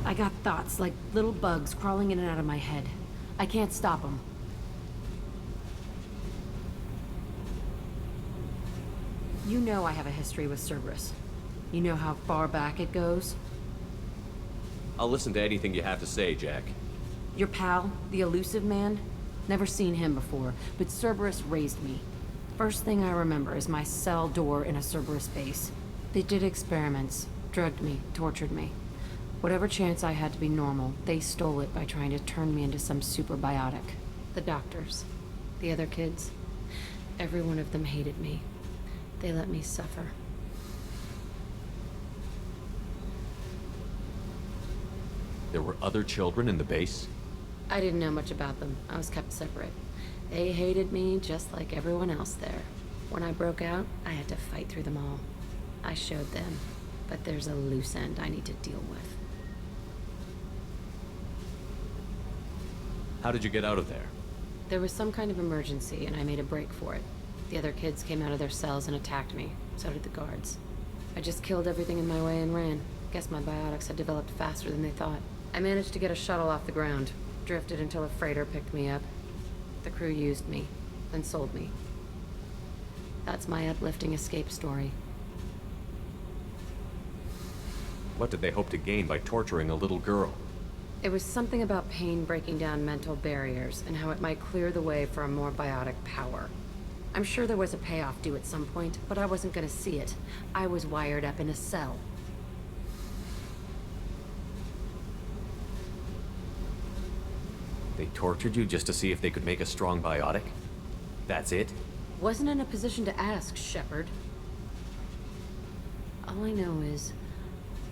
I got thoughts like little bugs crawling in and out of my head. I can't stop them. You know I have a history with Cerberus. You know how far back it goes? I'll listen to anything you have to say, Jack. Your pal, the elusive man? Never seen him before, but Cerberus raised me. First thing I remember is my cell door in a Cerberus base. They did experiments, drugged me, tortured me. Whatever chance I had to be normal, they stole it by trying to turn me into some superbiotic. The doctors, the other kids, every one of them hated me. They let me suffer. There were other children in the base? I didn't know much about them. I was kept separate. They hated me just like everyone else there. When I broke out, I had to fight through them all. I showed them, but there's a loose end I need to deal with. How did you get out of there? There was some kind of emergency, and I made a break for it. The other kids came out of their cells and attacked me. So did the guards. I just killed everything in my way and ran. Guess my biotics had developed faster than they thought. I managed to get a shuttle off the ground. Drifted until a freighter picked me up. The crew used me, then sold me. That's my uplifting escape story. What did they hope to gain by torturing a little girl? It was something about pain breaking down mental barriers and how it might clear the way for a more biotic power. I'm sure there was a payoff due at some point, but I wasn't gonna see it. I was wired up in a cell. They tortured you just to see if they could make a strong biotic? That's it? Wasn't in a position to ask, Shepard. All I know is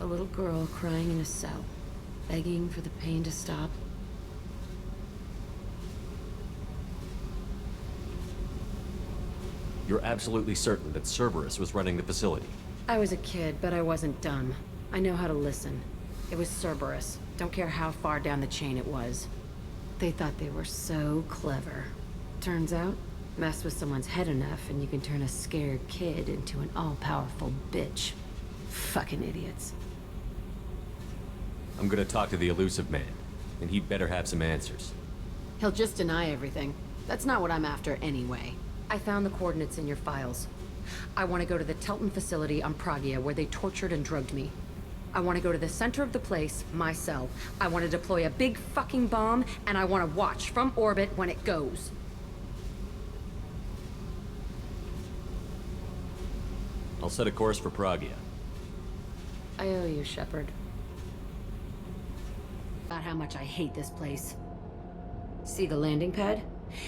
a little girl crying in a cell, begging for the pain to stop. You're absolutely certain that Cerberus was running the facility? I was a kid, but I wasn't dumb. I know how to listen. It was Cerberus. Don't care how far down the chain it was. They thought they were so clever. Turns out, mess with someone's head enough and you can turn a scared kid into an all-powerful bitch. Fucking idiots. I'm gonna talk to the elusive man, and he'd better have some answers. He'll just deny everything. That's not what I'm after anyway. I found the coordinates in your files. I want to go to the Telton facility on Pragia where they tortured and drugged me. I want to go to the center of the place, my cell. I want to deploy a big fucking bomb, and I want to watch from orbit when it goes. I'll set a course for Pragia. I owe you, Shepard. About how much I hate this place. See the landing pad?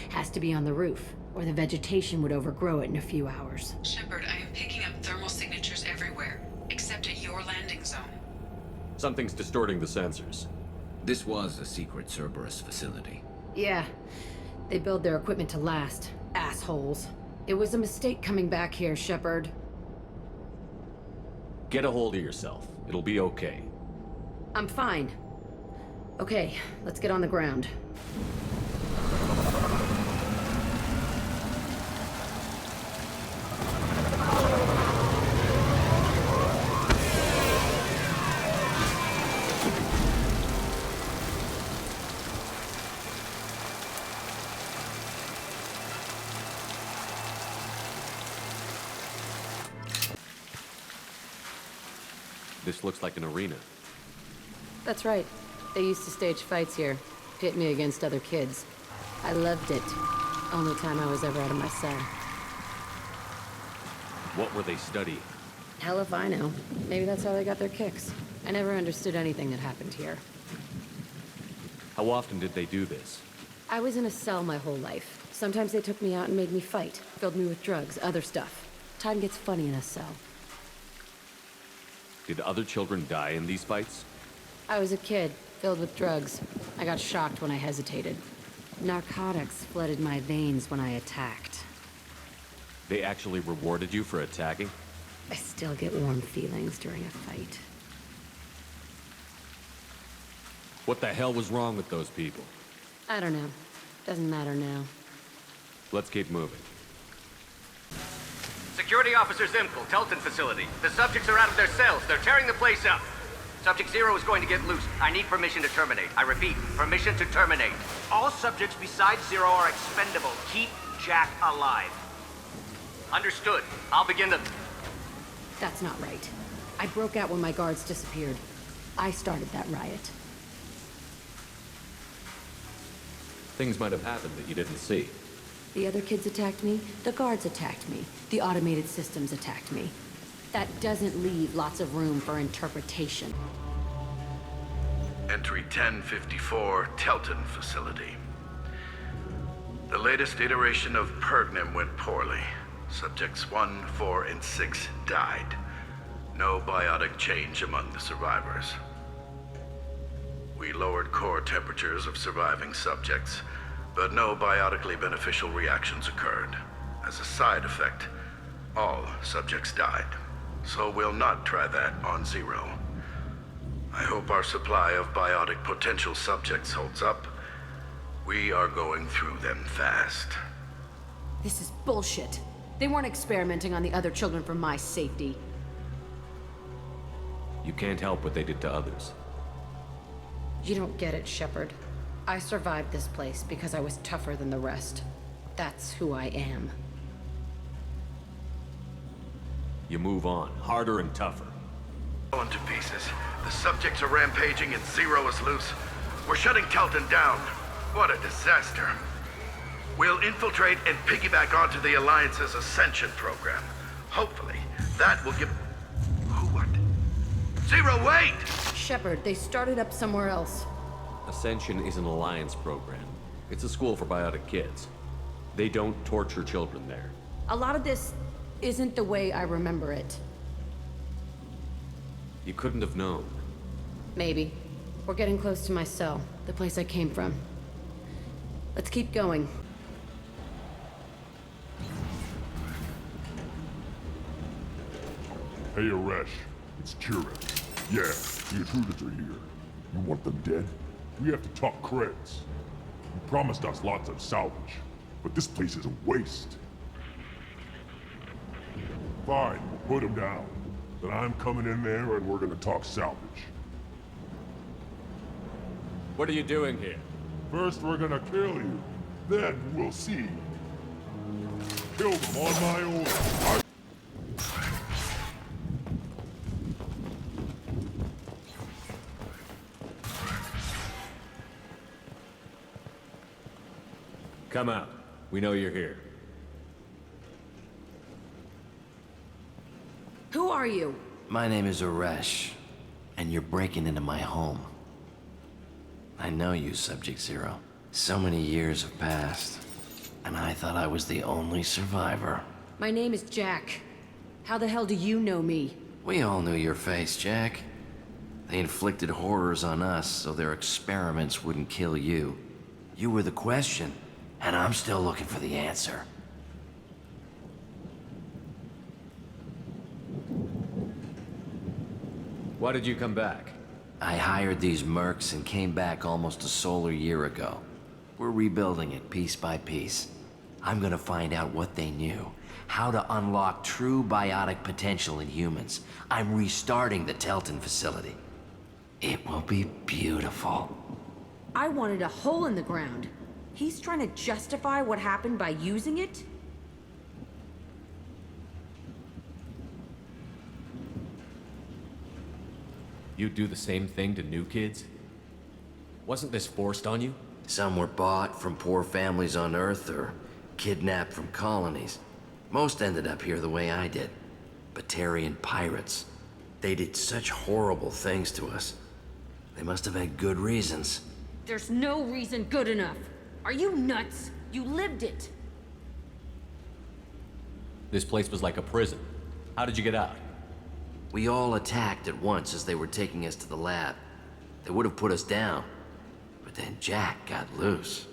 Has to be on the roof, or the vegetation would overgrow it in a few hours. Shepard, I am picking up thermal signatures everywhere, except at your landing zone. Something's distorting the sensors. This was a secret Cerberus facility. Yeah. They build their equipment to last. Assholes. It was a mistake coming back here, Shepard. Get a hold of yourself. It'll be okay. I'm fine. Okay, let's get on the ground. This looks like an arena. That's right. They used to stage fights here. Pit me against other kids. I loved it. Only time I was ever out of my cell. What were they studying? Hell if I know. Maybe that's how they got their kicks. I never understood anything that happened here. How often did they do this? I was in a cell my whole life. Sometimes they took me out and made me fight. Filled me with drugs, other stuff. Time gets funny in a cell. Did other children die in these fights? I was a kid, filled with drugs. I got shocked when I hesitated. Narcotics flooded my veins when I attacked. They actually rewarded you for attacking? I still get warm feelings during a fight. What the hell was wrong with those people? I don't know. Doesn't matter now. Let's keep moving. Security Officer Zimkel, Telton facility. The subjects are out of their cells. They're tearing the place up. Subject Zero is going to get loose. I need permission to terminate. I repeat, permission to terminate. All subjects besides Zero are expendable. Keep Jack alive. Understood. I'll begin the... That's not right. I broke out when my guards disappeared. I started that riot. Things might have happened that you didn't see. The other kids attacked me, the guards attacked me, the automated systems attacked me. That doesn't leave lots of room for interpretation. Entry 1054, Telton Facility. The latest iteration of Pergnim went poorly. Subjects 1, 4, and 6 died. No biotic change among the survivors. We lowered core temperatures of surviving subjects, but no biotically beneficial reactions occurred. As a side effect, all subjects died. So we'll not try that on Zero. I hope our supply of biotic potential subjects holds up. We are going through them fast. This is bullshit. They weren't experimenting on the other children for my safety. You can't help what they did to others. You don't get it, Shepard. I survived this place because I was tougher than the rest. That's who I am. You move on, harder and tougher. Falling to pieces. The subjects are rampaging and Zero is loose. We're shutting Telton down. What a disaster. We'll infiltrate and piggyback onto the Alliance's Ascension program. Hopefully, that will give... Who what? Zero, wait! Shepard, they started up somewhere else. Ascension is an alliance program. It's a school for biotic kids. They don't torture children there. A lot of this isn't the way I remember it. You couldn't have known. Maybe. We're getting close to my cell, the place I came from. Let's keep going. Hey, Aresh. It's Kira. Yeah, the intruders are here. You want them dead? We have to talk creds. You promised us lots of salvage, but this place is a waste. Fine, we'll put them down. Then I'm coming in there and we're gonna talk salvage. What are you doing here? First we're gonna kill you. Then we'll see. Kill them on my order. Come out. We know you're here. Who are you? My name is Aresh, and you're breaking into my home. I know you, Subject Zero. So many years have passed, and I thought I was the only survivor. My name is Jack. How the hell do you know me? We all knew your face, Jack. They inflicted horrors on us so their experiments wouldn't kill you. You were the question, and I'm still looking for the answer. Why did you come back? I hired these mercs and came back almost a solar year ago. We're rebuilding it piece by piece. I'm gonna find out what they knew, how to unlock true biotic potential in humans. I'm restarting the Telton facility. It will be beautiful. I wanted a hole in the ground. He's trying to justify what happened by using it? You'd do the same thing to new kids? Wasn't this forced on you? Some were bought from poor families on Earth or kidnapped from colonies. Most ended up here the way I did. Batarian pirates. They did such horrible things to us. They must have had good reasons. There's no reason good enough. Are you nuts? You lived it. This place was like a prison. How did you get out? We all attacked at once as they were taking us to the lab. They would have put us down. But then Jack got loose.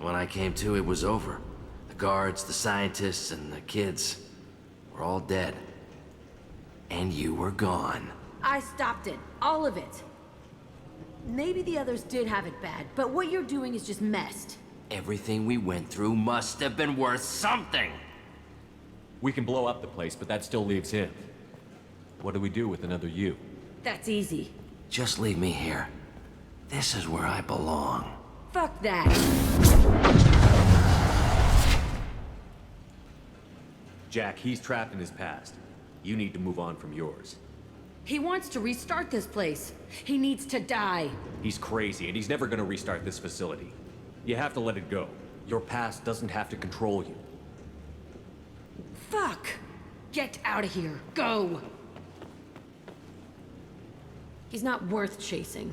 When I came to, it was over. The guards, the scientists, and the kids were all dead. And you were gone. I stopped it. All of it. Maybe the others did have it bad, but what you're doing is just messed. Everything we went through must have been worth something! We can blow up the place, but that still leaves him. What do we do with another you? That's easy. Just leave me here. This is where I belong. Fuck that! Jack, he's trapped in his past. You need to move on from yours. He wants to restart this place. He needs to die. He's crazy, and he's never gonna restart this facility. You have to let it go. Your past doesn't have to control you. Fuck! Get out of here. Go! He's not worth chasing.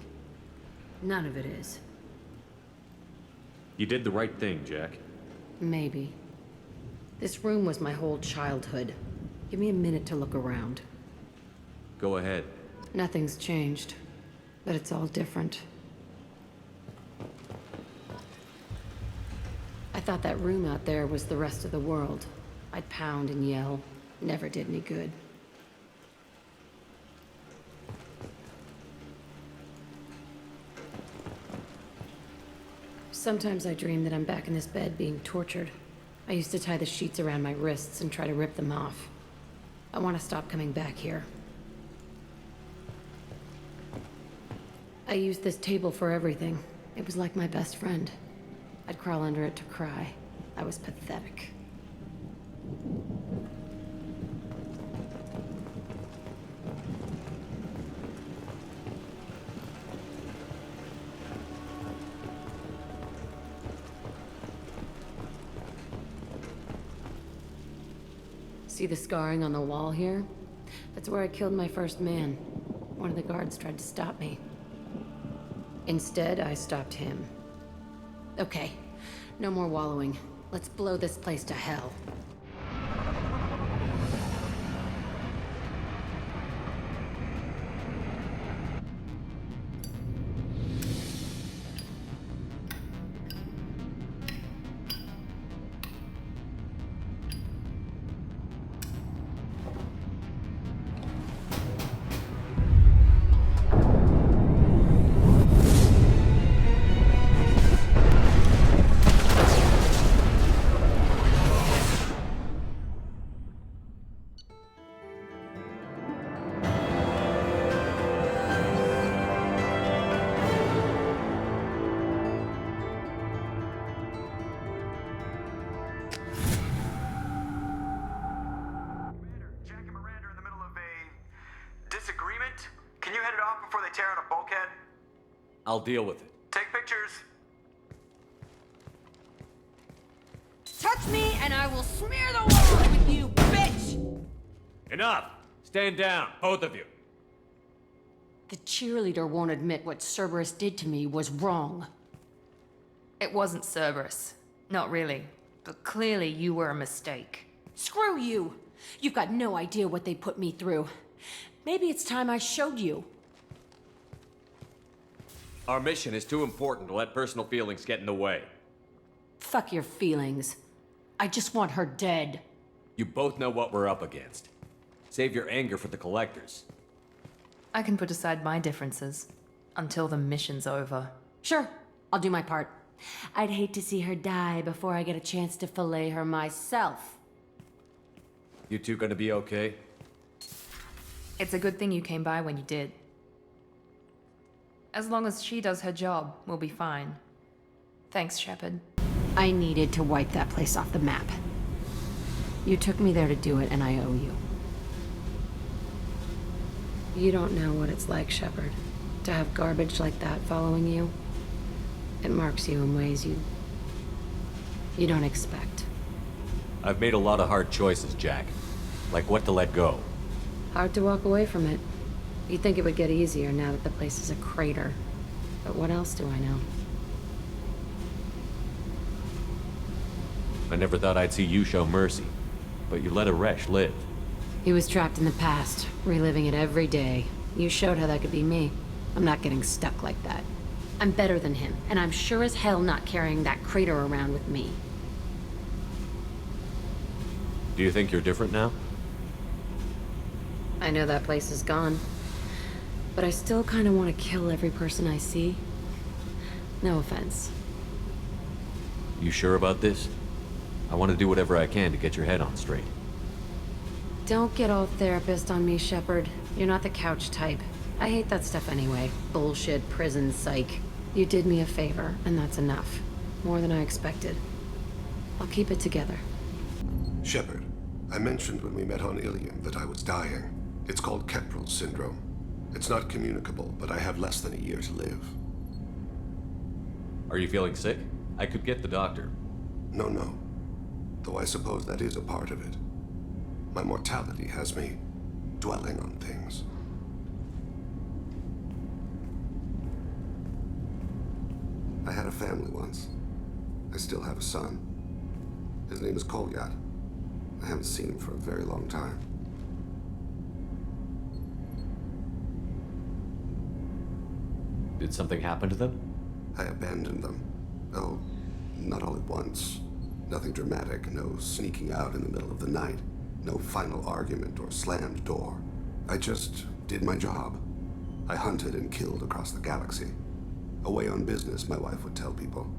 None of it is. You did the right thing, Jack. Maybe. This room was my whole childhood. Give me a minute to look around. Go ahead. Nothing's changed, but it's all different. I thought that room out there was the rest of the world. I'd pound and yell. Never did any good. Sometimes I dream that I'm back in this bed being tortured. I used to tie the sheets around my wrists and try to rip them off. I want to stop coming back here. I used this table for everything. It was like my best friend. I'd crawl under it to cry. I was pathetic. See the scarring on the wall here? That's where I killed my first man. One of the guards tried to stop me. Instead, I stopped him. Okay, no more wallowing. Let's blow this place to hell. I'll deal with it. Take pictures. Touch me and I will smear the walls with you, bitch! Enough! Stand down, both of you. The cheerleader won't admit what Cerberus did to me was wrong. It wasn't Cerberus. Not really. But clearly you were a mistake. Screw you! You've got no idea what they put me through. Maybe it's time I showed you. Our mission is too important to let personal feelings get in the way. Fuck your feelings. I just want her dead. You both know what we're up against. Save your anger for the collectors. I can put aside my differences until the mission's over. Sure, I'll do my part. I'd hate to see her die before I get a chance to fillet her myself. You two gonna be okay? It's a good thing you came by when you did. As long as she does her job, we'll be fine. Thanks, Shepard. I needed to wipe that place off the map. You took me there to do it, and I owe you. You don't know what it's like, Shepard, to have garbage like that following you. It marks you in ways you don't expect. I've made a lot of hard choices, Jack. Like what to let go. Hard to walk away from it. You'd think it would get easier now that the place is a crater. But what else do I know? I never thought I'd see you show mercy, but you let a wretch live. He was trapped in the past, reliving it every day. You showed how that could be me. I'm not getting stuck like that. I'm better than him, and I'm sure as hell not carrying that crater around with me. Do you think you're different now? I know that place is gone. But I still kind of want to kill every person I see. No offense. You sure about this? I want to do whatever I can to get your head on straight. Don't get all therapist on me, Shepard. You're not the couch type. I hate that stuff anyway. Bullshit, prison, psych. You did me a favor, and that's enough. More than I expected. I'll keep it together. Shepard, I mentioned when we met on Ilium that I was dying. It's called Kestrel syndrome. It's not communicable, but I have less than a year to live. Are you feeling sick? I could get the doctor. No. Though I suppose that is a part of it. My mortality has me dwelling on things. I had a family once. I still have a son. His name is Kolyat. I haven't seen him for a very long time. Did something happen to them? I abandoned them. Oh, not all at once. Nothing dramatic, no sneaking out in the middle of the night, no final argument or slammed door. I just did my job. I hunted and killed across the galaxy. Away on business, my wife would tell people.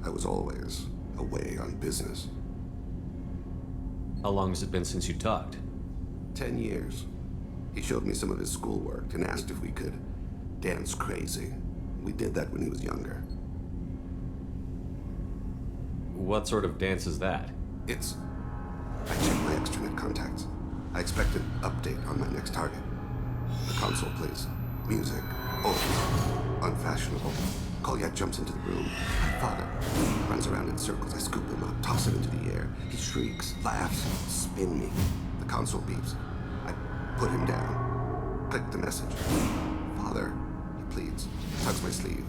I was always away on business. How long has it been since you talked? 10 years. He showed me some of his schoolwork and asked if we could dance crazy. We did that when he was younger. What sort of dance is that? I checked my extranet contacts. I expect an update on my next target. The console plays music, old, unfashionable. Kolyat jumps into the room. My father runs around in circles. I scoop him up, toss him into the air. He shrieks, laughs, spin me. The console beeps. I put him down. Click the message. Father, he pleads, tugs my sleeve.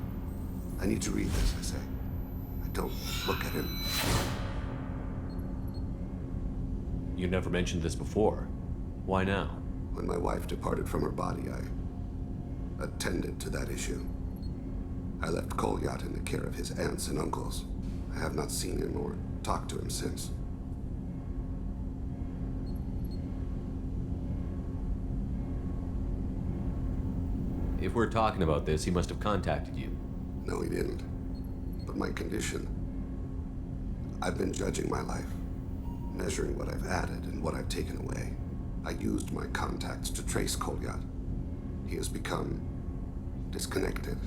I need to read this, I say. I don't look at him. You never mentioned this before. Why now? When my wife departed from her body, I attended to that issue. I left Kolyat in the care of his aunts and uncles. I have not seen him or talked to him since. If we're talking about this, he must have contacted you. No, he didn't. But my condition... I've been judging my life, measuring what I've added and what I've taken away. I used my contacts to trace Kolyat. He has become disconnected.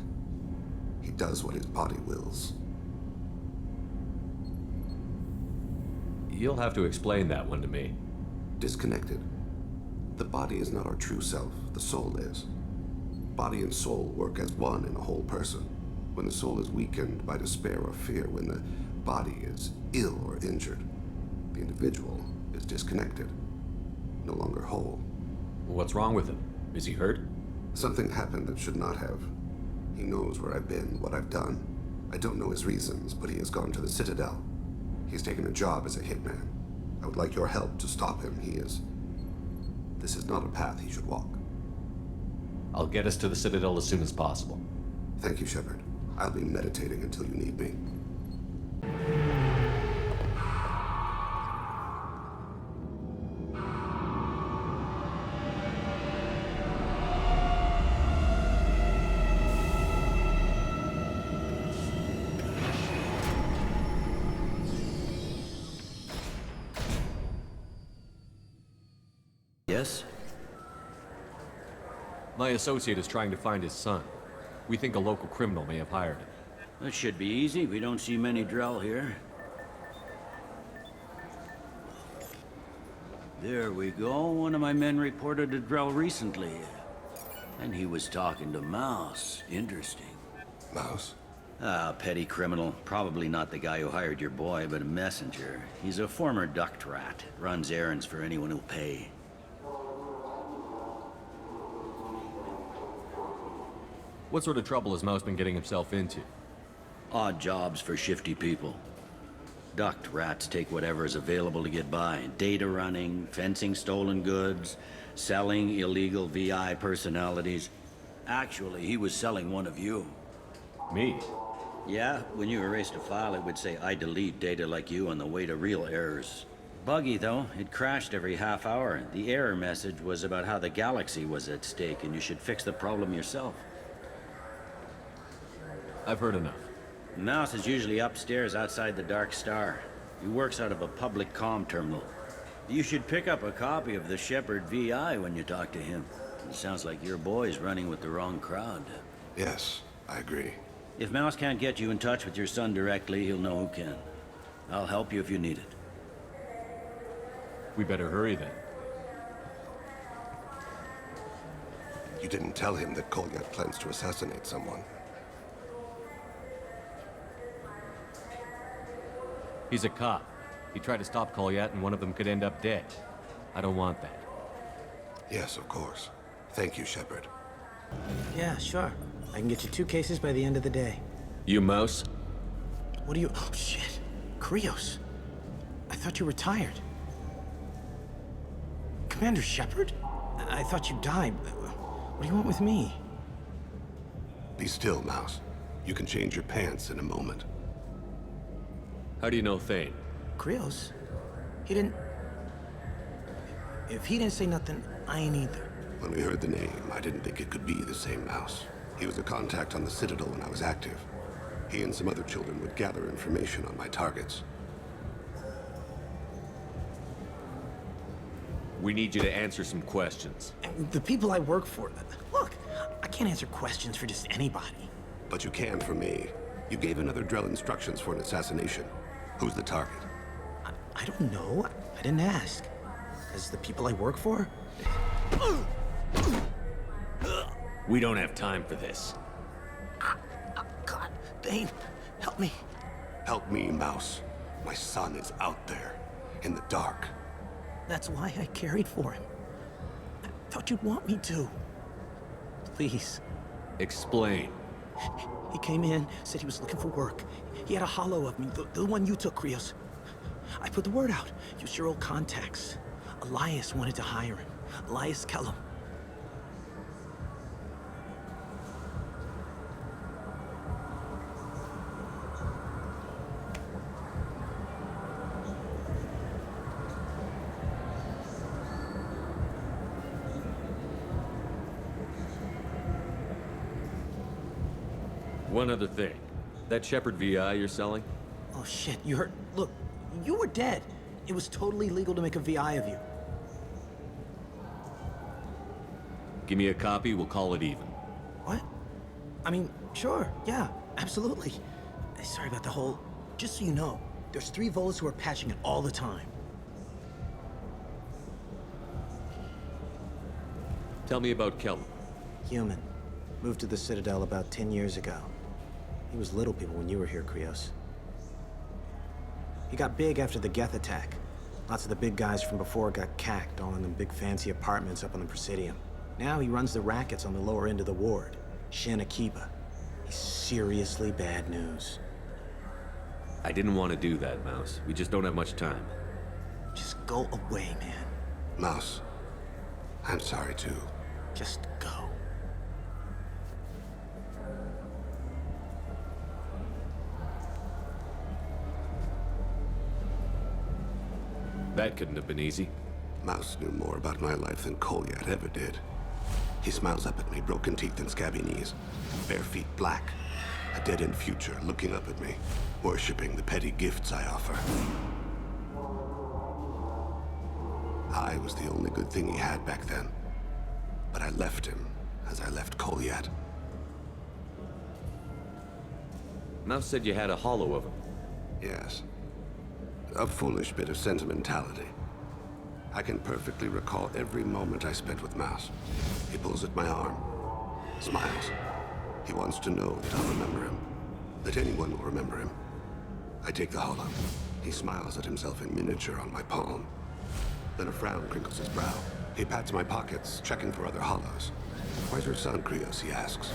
He does what his body wills. You'll have to explain that one to me. Disconnected. The body is not our true self. The soul is. Body and soul work as one in a whole person. When the soul is weakened by despair or fear, when the body is ill or injured, the individual is disconnected, no longer whole. What's wrong with him? Is he hurt? Something happened that should not have. He knows where I've been, what I've done. I don't know his reasons, but he has gone to the Citadel. He's taken a job as a hitman. I would like your help to stop him. This is not a path he should walk. I'll get us to the Citadel as soon as possible. Thank you, Shepard. I'll be meditating until you need me. Yes? My associate is trying to find his son. We think a local criminal may have hired him. That should be easy. We don't see many Drell here. There we go. One of my men reported a Drell recently. And he was talking to Mouse. Interesting. Mouse? Ah, petty criminal. Probably not the guy who hired your boy, but a messenger. He's a former duct rat. Runs errands for anyone who'll pay. What sort of trouble has Mouse been getting himself into? Odd jobs for shifty people. Duct rats take whatever is available to get by. Data running, fencing stolen goods, selling illegal VI personalities. Actually, he was selling one of you. Me? Yeah, when you erased a file, it would say, I delete data like you on the way to real errors. Buggy, though. It crashed every half hour. The error message was about how the galaxy was at stake and you should fix the problem yourself. I've heard enough. Mouse is usually upstairs outside the Dark Star. He works out of a public comm terminal. You should pick up a copy of the Shepard VI when you talk to him. It sounds like your boy's running with the wrong crowd. Yes, I agree. If Mouse can't get you in touch with your son directly, he'll know who can. I'll help you if you need it. We better hurry then. You didn't tell him that Kolyat plans to assassinate someone. He's a cop. He tried to stop Kolyat and one of them could end up dead. I don't want that. Yes, of course. Thank you, Shepard. Yeah, sure. I can get you 2 cases by the end of the day. You Mouse? What do you... Oh, shit. Krios. I thought you retired. Commander Shepard? I thought you died. What do you want with me? Be still, Mouse. You can change your pants in a moment. How do you know Thane? Krios? He didn't... If he didn't say nothing, I ain't either. When we heard the name, I didn't think it could be the same Mouse. He was a contact on the Citadel when I was active. He and some other children would gather information on my targets. We need you to answer some questions. And the people I work for... Look, I can't answer questions for just anybody. But you can for me. You gave another Drell instructions for an assassination. Who's the target? I don't know. I didn't ask. As the people I work for? We don't have time for this. God, Thane, help me. Help me, Mouse. My son is out there, in the dark. That's why I carried for him. I thought you'd want me to. Please. Explain. He came in, said he was looking for work. He had a holo of me, the one you took, Krios. I put the word out. Use your old contacts. Elias wanted to hire him. Elias Kellum. One other thing. That Shepard VI you're selling? Oh shit, you heard... Look, you were dead. It was totally legal to make a VI of you. Give me a copy, we'll call it even. What? I mean, sure, yeah, absolutely. Sorry about the whole... Just so you know, there's 3 Volas who are patching it all the time. Tell me about Kellum. Human. Moved to the Citadel about 10 years ago. He was little people when you were here, Krios. He got big after the Geth attack. Lots of the big guys from before got cacked, all in them big fancy apartments up on the Presidium. Now he runs the rackets on the lower end of the ward. Shin Akiba. He's seriously bad news. I didn't want to do that, Mouse. We just don't have much time. Just go away, man. Mouse, I'm sorry too. Just go. That couldn't have been easy. Mouse knew more about my life than Kolyat ever did. He smiles up at me, broken teeth and scabby knees. Bare feet black. A dead-end future looking up at me, worshipping the petty gifts I offer. I was the only good thing he had back then. But I left him, as I left Kolyat. Mouse said you had a holo of him. Yes. A foolish bit of sentimentality. I can perfectly recall every moment I spent with Mouse. He pulls at my arm, smiles. He wants to know that I'll remember him, that anyone will remember him. I take the holo. He smiles at himself in miniature on my palm. Then a frown crinkles his brow. He pats my pockets, checking for other holos. Where's your son, Krios? He asks.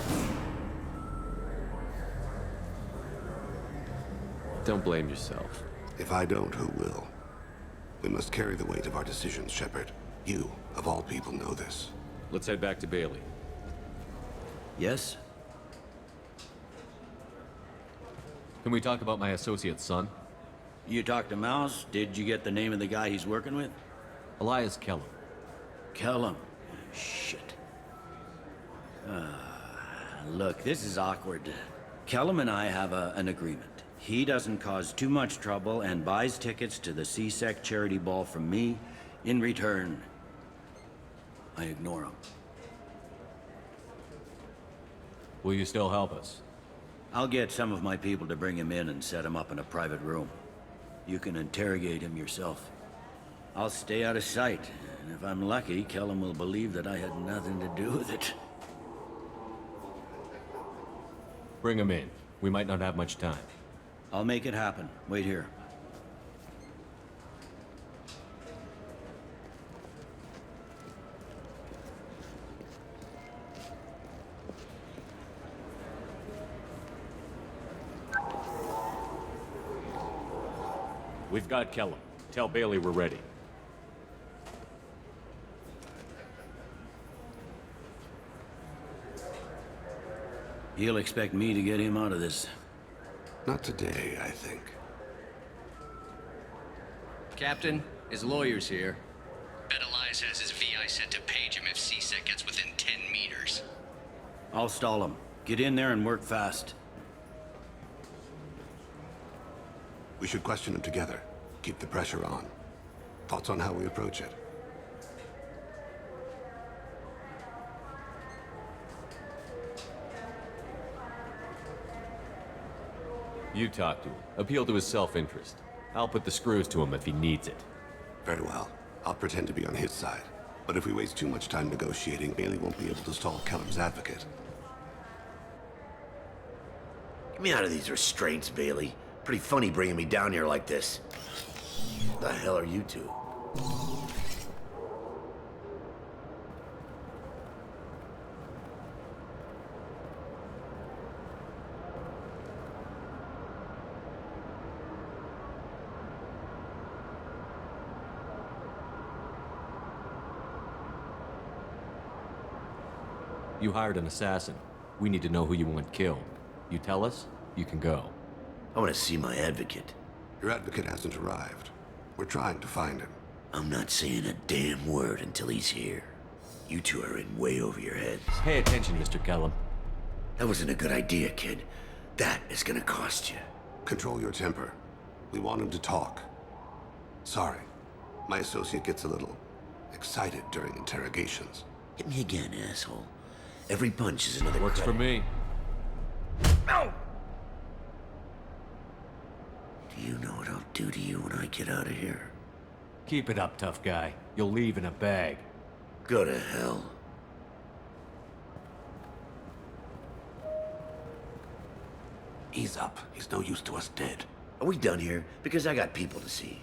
Don't blame yourself. If I don't, who will? We must carry the weight of our decisions, Shepard. You, of all people, know this. Let's head back to Bailey. Yes? Can we talk about my associate's son? You talked to Mouse? Did you get the name of the guy he's working with? Elias Kellum. Kellum. Shit. Look, this is awkward. Kellum and I have an agreement. He doesn't cause too much trouble and buys tickets to the C-Sec charity ball from me. In return, I ignore him. Will you still help us? I'll get some of my people to bring him in and set him up in a private room. You can interrogate him yourself. I'll stay out of sight, and if I'm lucky, Kellum will believe that I had nothing to do with it. Bring him in. We might not have much time. I'll make it happen. Wait here. We've got Kellum. Tell Bailey we're ready. He'll expect me to get him out of this. Not today, I think. Captain, his lawyer's here. Bet Elias has his VI set to page him if CSEC gets within 10 meters. I'll stall him. Get in there and work fast. We should question him together. Keep the pressure on. Thoughts on how we approach it? You talk to him. Appeal to his self-interest. I'll put the screws to him if he needs it. Very well. I'll pretend to be on his side. But if we waste too much time negotiating, Bailey won't be able to stall Kellum's advocate. Get me out of these restraints, Bailey. Pretty funny bringing me down here like this. What the hell are you two? You hired an assassin. We need to know who you want killed. You tell us, you can go. I want to see my advocate. Your advocate hasn't arrived. We're trying to find him. I'm not saying a damn word until he's here. You two are in way over your heads. Pay attention, Mr. Kellum. That wasn't a good idea, kid. That is gonna cost you. Control your temper. We want him to talk. Sorry. My associate gets a little excited during interrogations. Hit me again, asshole. Every punch is another Works credit. for me. No! Do you know what I'll do to you when I get out of here? Keep it up, tough guy. You'll leave in a bag. Go to hell. Ease up. He's no use to us dead. Are we done here? Because I got people to see.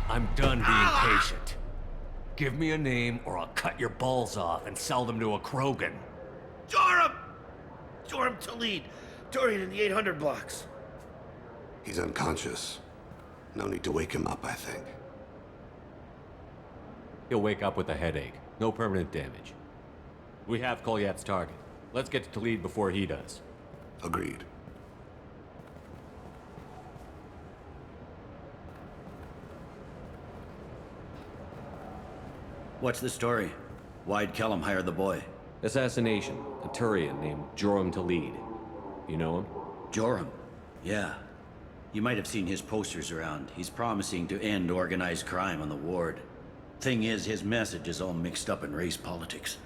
I'm done being patient. Give me a name or I'll cut your balls off and sell them to a Krogan. Joram! Joram Talid! Dorian in the 800 blocks. He's unconscious. No need to wake him up, I think. He'll wake up with a headache. No permanent damage. We have Kolyat's target. Let's get to Talid before he does. Agreed. What's the story? Why'd Kellum hire the boy? Assassination. A Turian named Joram Talid. You know him? Joram? Yeah. You might have seen his posters around. He's promising to end organized crime on the ward. Thing is, his message is all mixed up in race politics.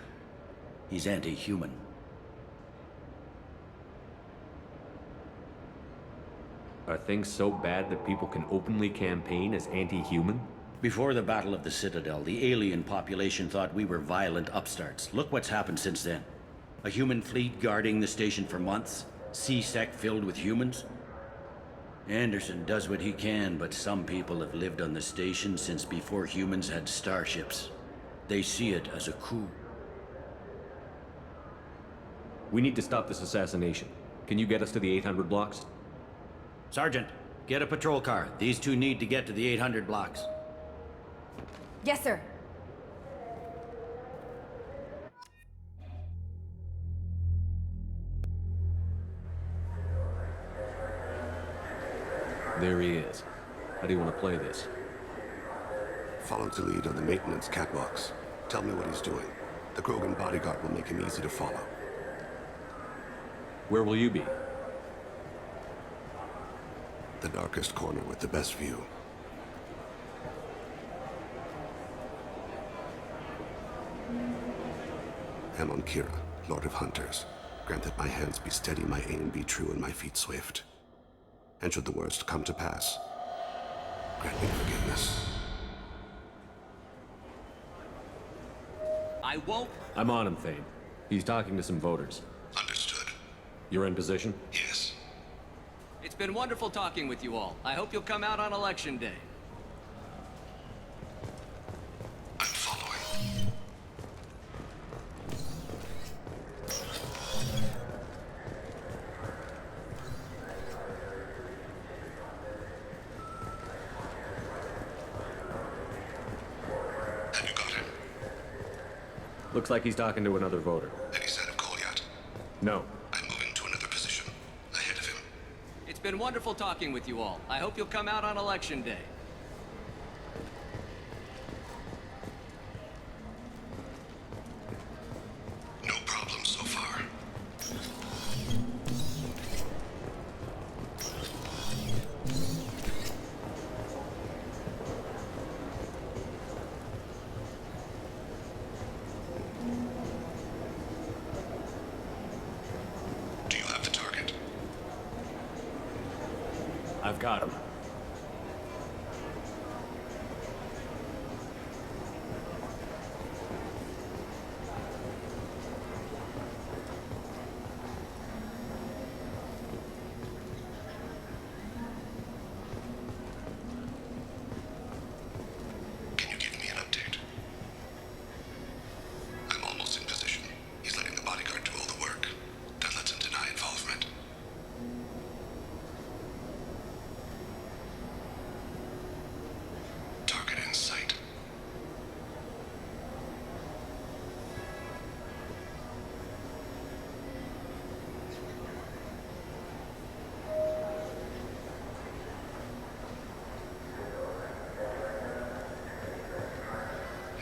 He's anti-human. Are things so bad that people can openly campaign as anti-human? Before the Battle of the Citadel, the alien population thought we were violent upstarts. Look what's happened since then. A human fleet guarding the station for months. CSEC filled with humans. Anderson does what he can, but some people have lived on the station since before humans had starships. They see it as a coup. We need to stop this assassination. Can you get us to the 800 blocks? Sergeant, get a patrol car. These two need to get to the 800 blocks. Yes, sir. There he is. How do you want to play this? Follow to lead on the maintenance catwalks. Tell me what he's doing. The Krogan bodyguard will make him easy to follow. Where will you be? The darkest corner with the best view. I'm on Kira, Lord of Hunters. Grant that my hands be steady, my aim be true, and my feet swift. And should the worst come to pass, grant me forgiveness. I won't. I'm on him, Thane. He's talking to some voters. Understood. You're in position? Yes. It's been wonderful talking with you all. I hope you'll come out on Election Day. I'm following. Have you got him? Looks like he's talking to another voter. Any sign of Goliath? No. I'm moving to another position. Ahead of him. It's been wonderful talking with you all. I hope you'll come out on Election Day. No problem so far. Do you have the target? I've got him. Can you give me an update? I'm almost in position. He's letting the bodyguard do all the work. That lets him deny involvement. Target in sight.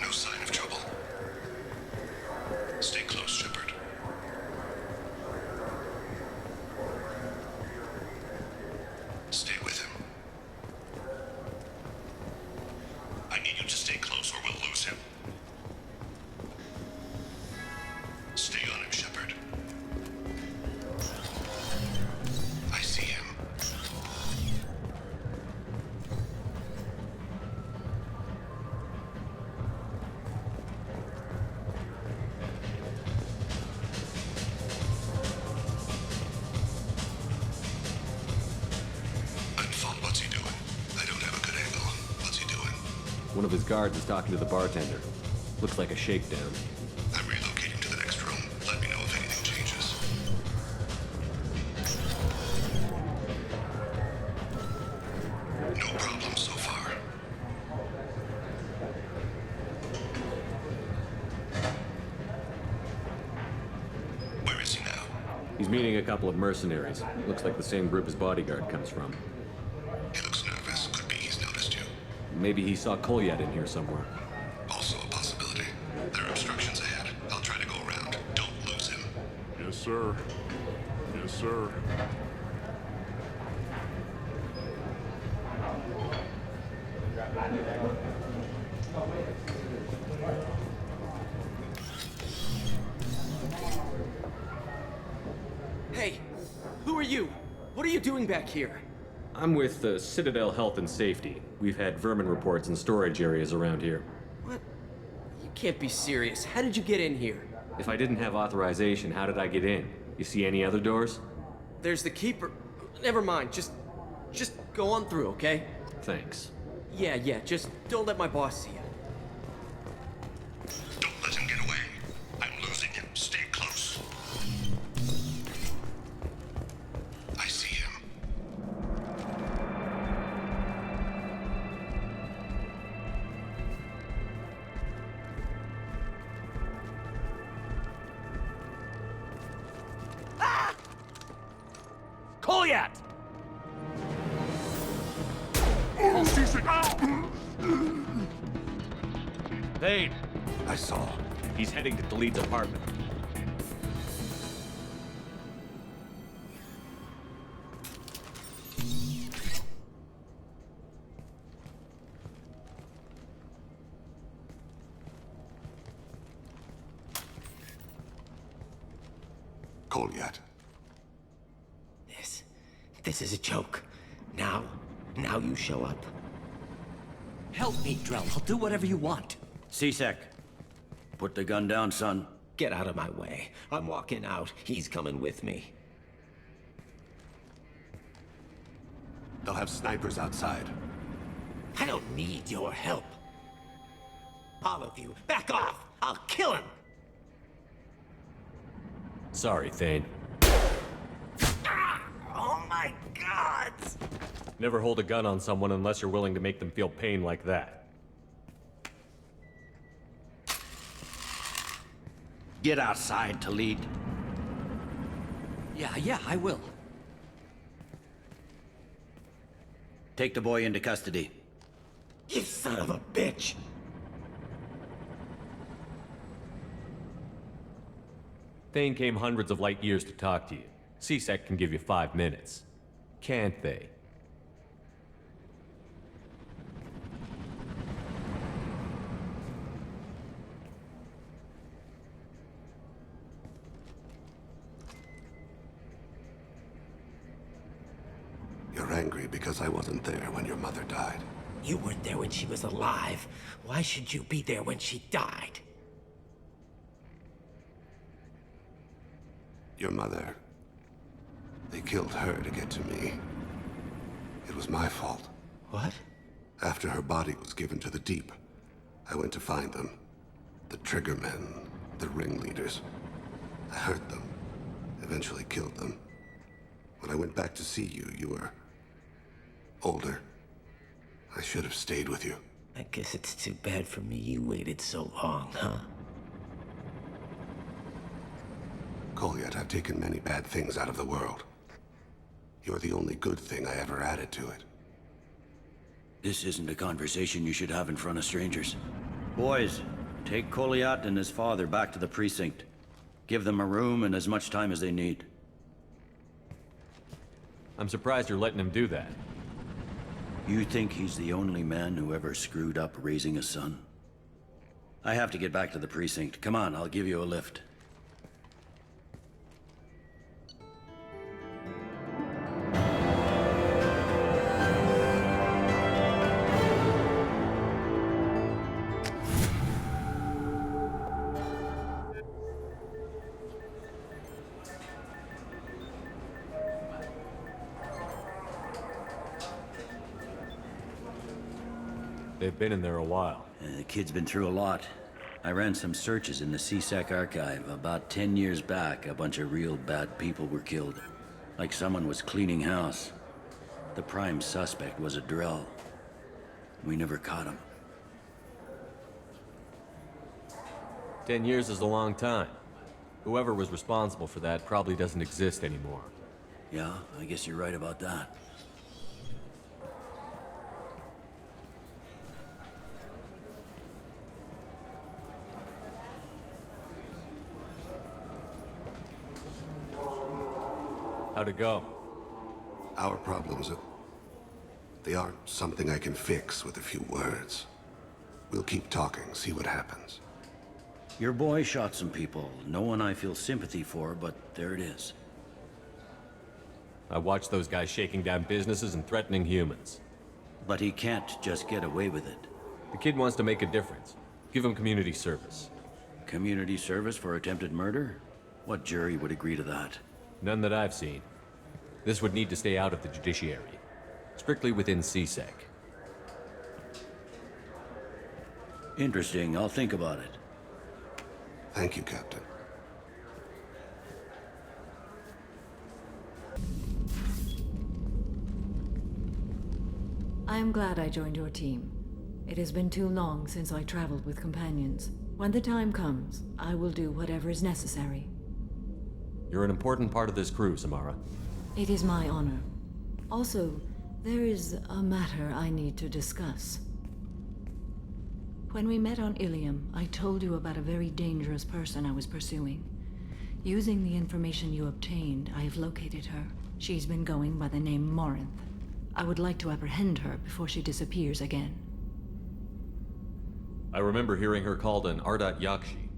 No sign of trouble. Stay close, Shepard. Stay with him. I need you to stay close or we'll lose him. Stay on him, Shepard. I see him. Unfold, what's he doing? I don't have a good angle. What's he doing? One of his guards is talking to the bartender. Looks like a shakedown. I'm relocating to the next room. Let me know if anything changes. No problem so far. Where is he now? He's meeting a couple of mercenaries. Looks like the same group his bodyguard comes from. He looks nervous. Could be he's noticed you. Maybe he saw Kolyat in here somewhere. Also a possibility. There are obstructions ahead. I'll try to go around. Don't lose him. Yes, sir. Yes, sir. Hey, who are you? What are you doing back here? I'm with the Citadel Health and Safety. We've had vermin reports in storage areas around here. What? You can't be serious. How did you get in here? If I didn't have authorization, how did I get in? You see any other doors? There's the keeper. Never mind. Just go on through, okay? Thanks. Yeah, just don't let my boss see you. Don't let him get away. I'm losing him. Stay close. I see him. Kolyat! Thane! I saw. He's heading to the lead's apartment. Kolyat. This is a joke. Now you show up. Help me, Drell. I'll do whatever you want. C-Sec, put the gun down, son. Get out of my way. I'm walking out. He's coming with me. They'll have snipers outside. I don't need your help. All of you, back off! I'll kill him! Sorry, Thane. Oh my God! Never hold a gun on someone unless you're willing to make them feel pain like that. Get outside, Talid. Yeah, I will. Take the boy into custody. You son of a bitch! Thane came hundreds of light years to talk to you. C-Sec can give you 5 minutes. Can't they? You're angry because I wasn't there when your mother died. You weren't there when she was alive. Why should you be there when she died? Your mother... They killed her to get to me. It was my fault. What? After her body was given to the Deep, I went to find them. The Triggermen, the ringleaders. I hurt them, eventually killed them. When I went back to see you, you were... older. I should have stayed with you. I guess it's too bad for me you waited so long, huh? Kolyat, I've taken many bad things out of the world. You're the only good thing I ever added to it. This isn't a conversation you should have in front of strangers. Boys, take Kolyat and his father back to the precinct. Give them a room and as much time as they need. I'm surprised you're letting him do that. You think he's the only man who ever screwed up raising a son? I have to get back to the precinct. Come on, I'll give you a lift. They've been in there a while. The kid's been through a lot. I ran some searches in the C-Sec archive. About 10 years back, a bunch of real bad people were killed. Like someone was cleaning house. The prime suspect was a Drell. We never caught him. 10 years is a long time. Whoever was responsible for that probably doesn't exist anymore. Yeah, I guess you're right about that. How'd it go? Our problems, they aren't something I can fix with a few words. We'll keep talking, see what happens. Your boy shot some people. No one I feel sympathy for, but there it is. I watched those guys shaking down businesses and threatening humans. But he can't just get away with it. The kid wants to make a difference. Give him community service. Community service for attempted murder? What jury would agree to that? None that I've seen. This would need to stay out of the judiciary. Strictly within C-Sec. Interesting. I'll think about it. Thank you, Captain. I am glad I joined your team. It has been too long since I traveled with companions. When the time comes, I will do whatever is necessary. You're an important part of this crew, Samara. It is my honor. Also, there is a matter I need to discuss. When we met on Ilium, I told you about a very dangerous person I was pursuing. Using the information you obtained, I have located her. She's been going by the name Morinth. I would like to apprehend her before she disappears again. I remember hearing her called an Ardat Yakshi.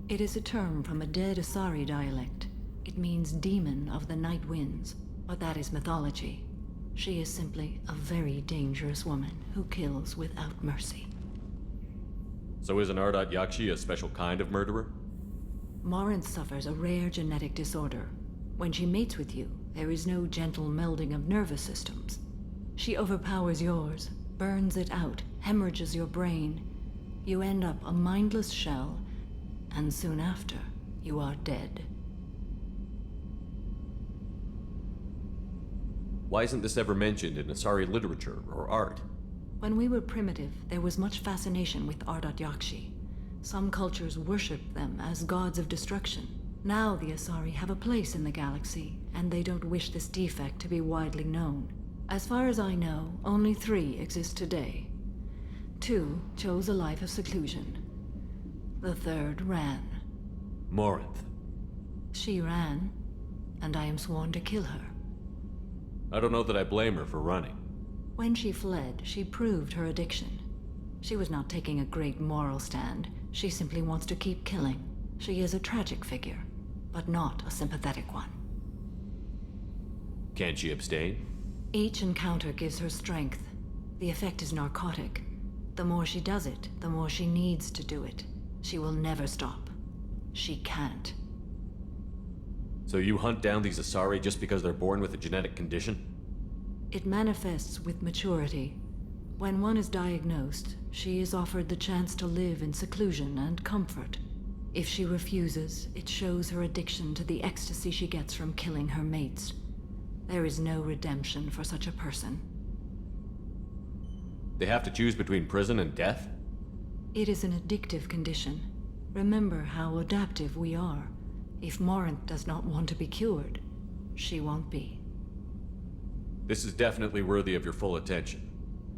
It is a term from a dead Asari dialect. It means demon of the night winds, but that is mythology. She is simply a very dangerous woman who kills without mercy. So is an Ardat Yakshi a special kind of murderer? Morinth suffers a rare genetic disorder. When she mates with you, there is no gentle melding of nervous systems. She overpowers yours, burns it out, hemorrhages your brain. You end up a mindless shell, and soon after, you are dead. Why isn't this ever mentioned in Asari literature or art? When we were primitive, there was much fascination with Ardat Yakshi. Some cultures worshipped them as gods of destruction. Now the Asari have a place in the galaxy, and they don't wish this defect to be widely known. As far as I know, only 3 exist today. 2 chose a life of seclusion. The 3rd ran. Morinth. She ran, and I am sworn to kill her. I don't know that I blame her for running. When she fled, she proved her addiction. She was not taking a great moral stand. She simply wants to keep killing. She is a tragic figure, but not a sympathetic one. Can she abstain? Each encounter gives her strength. The effect is narcotic. The more she does it, the more she needs to do it. She will never stop. She can't. So you hunt down these Asari just because they're born with a genetic condition? It manifests with maturity. When one is diagnosed, she is offered the chance to live in seclusion and comfort. If she refuses, it shows her addiction to the ecstasy she gets from killing her mates. There is no redemption for such a person. They have to choose between prison and death? It is an addictive condition. Remember how adaptive we are. If Morinth does not want to be cured, she won't be. This is definitely worthy of your full attention.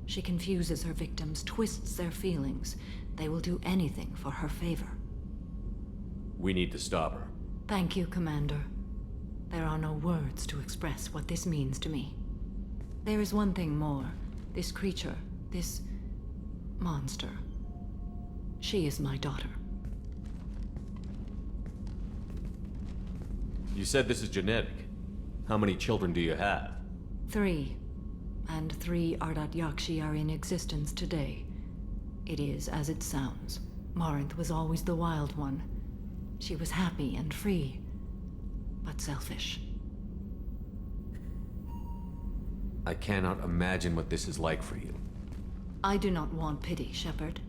She confuses her victims, twists their feelings. They will do anything for her favor. We need to stop her. Thank you, Commander. There are no words to express what this means to me. There is one thing more. This creature, this monster. She is my daughter. You said this is genetic. How many children do you have? 3. And 3 Ardat Yakshi are in existence today. It is as it sounds. Morinth was always the wild one. She was happy and free, but selfish. I cannot imagine what this is like for you. I do not want pity, Shepard.